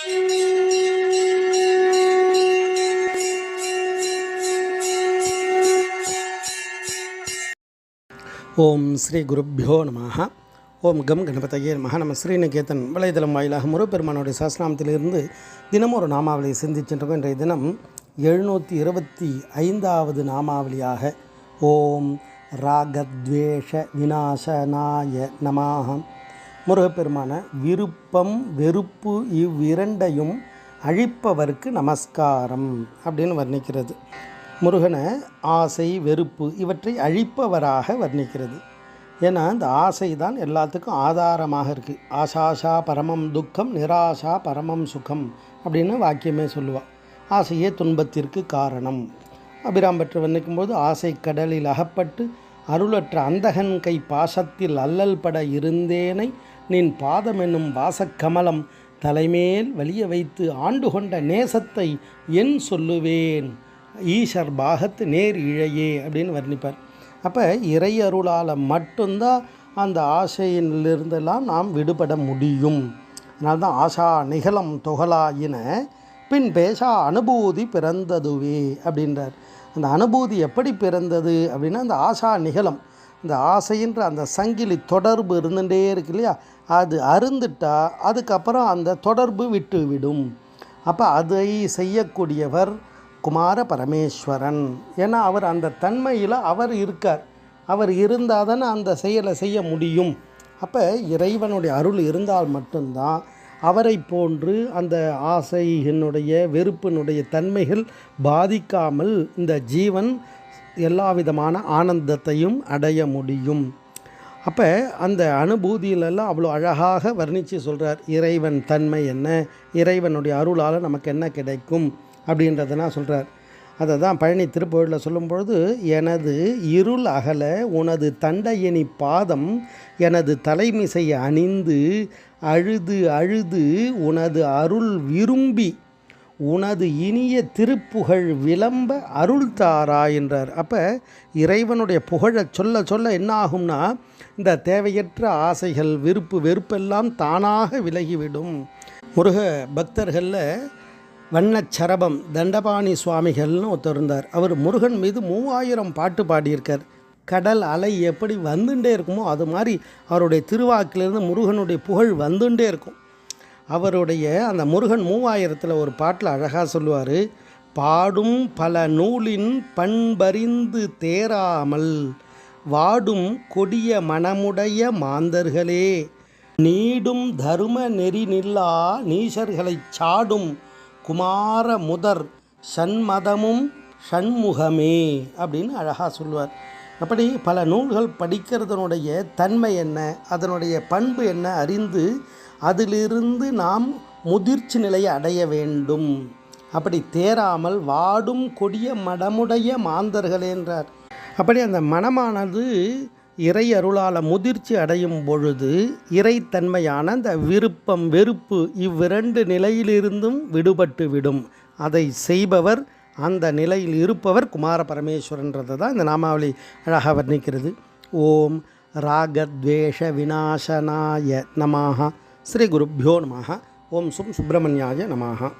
ஓம் ஸ்ரீ குருப்பியோ நமஹ. ஓம் கம் கணபதையே நமஹ. நம்ம ஸ்ரீநிகேதன் வலைதளம் வாயிலாக முருகப்பெருமானுடைய சஹஸ்ரநாமத்திலிருந்து தினமும் ஒரு நாமாவளியை சிந்திச்சுருக்கோம். இன்றைய தினம் 725வது நாமாவளியாக ஓம் ராகத்வேஷ விநாசனாய நமஹ. முருகப்பெருமான விருப்பம் வெறுப்பு இவ்விரண்டையும் அழிப்பவருக்கு நமஸ்காரம் அப்படின்னு வர்ணிக்கிறது. முருகனை ஆசை வெறுப்பு இவற்றை அழிப்பவராக வர்ணிக்கிறது. ஏன்னா இந்த ஆசை தான் எல்லாத்துக்கும் ஆதாரமாக இருக்குது. ஆசாஷா பரமம் துக்கம், நிராசா பரமம் சுகம் அப்படின்னு வாக்கியமே சொல்லுவாள். ஆசையே துன்பத்திற்கு காரணம். அபிராம் பெற்று வர்ணிக்கும்போது ஆசை கடலில் அகப்பட்டு அருளற்ற அந்தகன் கை பாசத்தில் அல்லல் பட இருந்தேனை நின் பாதம் என்னும் வாசக்கமலம் தலைமேல் வலிய வைத்து ஆண்டு கொண்ட நேசத்தை என் சொல்லுவேன் ஈஷர் பாகத்து நேர் இழையே அப்படின்னு வர்ணிப்பார். அப்போ இறை அருளால் மட்டும்தான் அந்த ஆசையிலிருந்தெல்லாம் நாம் விடுபட முடியும். அதனால்தான் ஆசா நிகழம் தொகலாயின பின் பேசா அனுபூதி பிறந்ததுவே அப்படின்றார். அந்த அனுபூதி எப்படி பிறந்தது அப்படின்னா அந்த ஆசா நிகழம், இந்த ஆசைன்ற அந்த சங்கிலி தொடர்பு இருந்துகிட்டே இருக்கு இல்லையா, அது அருந்துட்டால் அதுக்கப்புறம் அந்த தொடர்பு விட்டு விடும். அப்போ அதை செய்யக்கூடியவர் குமார பரமேஸ்வரன். ஏன்னா அவர் அந்த தன்மையில் அவர் இருக்கார். அவர் இருந்தால் தானே அந்த செயலை செய்ய முடியும். அப்போ இறைவனுடைய அருள் இருந்தால் மட்டும்தான் அவரை போன்று அந்த ஆசையினுடைய வெறுப்பினுடைய தன்மைகள் பாதிக்காமல் இந்த ஜீவன் எல்லா விதமான ஆனந்தத்தையும் அடைய முடியும். அப்போ அந்த அனுபூதியிலெல்லாம் அவ்வளோ அழகாக வர்ணித்து சொல்கிறார். இறைவன் தன்மை என்ன, இறைவனுடைய அருளால் நமக்கு என்ன கிடைக்கும் அப்படின்றதுனா சொல்கிறார். அதை தான் பழனி திருப்பூரில் சொல்லும்பொழுது, எனது இருள் அகல உனது தண்டையணி பாதம் எனது தலைமிசை அணிந்து அழுது அழுது உனது அருள் விரும்பி உனது இனிய திருப்புகழ் விளம்ப அருள் தாரா என்றார். அப்போ இறைவனுடைய புகழை சொல்ல சொல்ல என்ன ஆகும்னா இந்த தேவையற்ற ஆசைகள் வெறுப்பெல்லாம் தானாக விலகிவிடும். முருக பக்தர்களில் வண்ணச்சரபம் தண்டபாணி சுவாமிகள்னு ஒருத்தர் இருந்தார். அவர் முருகன் மீது 3000 பாட்டு பாடியிருக்கார். கடல் அலை எப்படி வந்துட்டே இருக்குமோ அது மாதிரி அவருடைய திருவாக்கிலிருந்து முருகனுடைய புகழ் வந்துட்டே இருக்கும். அவருடைய அந்த முருகன் 3000ல் ஒரு பாட்டில் அழகாக சொல்லுவார், பாடும் பல நூலின் பண்பறிந்து தேராமல் வாடும் கொடிய மனமுடைய மாந்தர்களே நீடும் தரும நெறி நில்லா நீசர்களை சாடும் குமார முதர் சண்மதமும் ஷண்முகமே அப்படின்னு அழகாக சொல்லுவார். அப்படி பல நூல்கள் படிக்கிறதனுடைய தன்மை என்ன, அதனுடைய பண்பு என்ன அறிந்து அதிலிருந்து நாம் முதிர்ச்சி நிலையை அடைய வேண்டும். அப்படி தேராமல் வாடும் கொடிய மடமுடைய மாந்தர்கள் என்றார். அப்படி அந்த மனமானது இறை அருளால் முதிர்ச்சி அடையும் பொழுது இறைத்தன்மையான அந்த விருப்பம் வெறுப்பு இவ்விரண்டு நிலையிலிருந்தும் விடுபட்டு விடும். அதை செய்பவர், அந்த நிலையில் இருப்பவர் குமார பரமேஸ்வரன்றதை தான் இந்த நாமாவளி அழகாக வர்ணிக்கிறது. ஓம் ராகத்வேஷ விநாசனாய நமஹ. ஸ்ரீ குருப்பியோ நமஹ. ஓம் சுப்ரமணியாய நமஹ.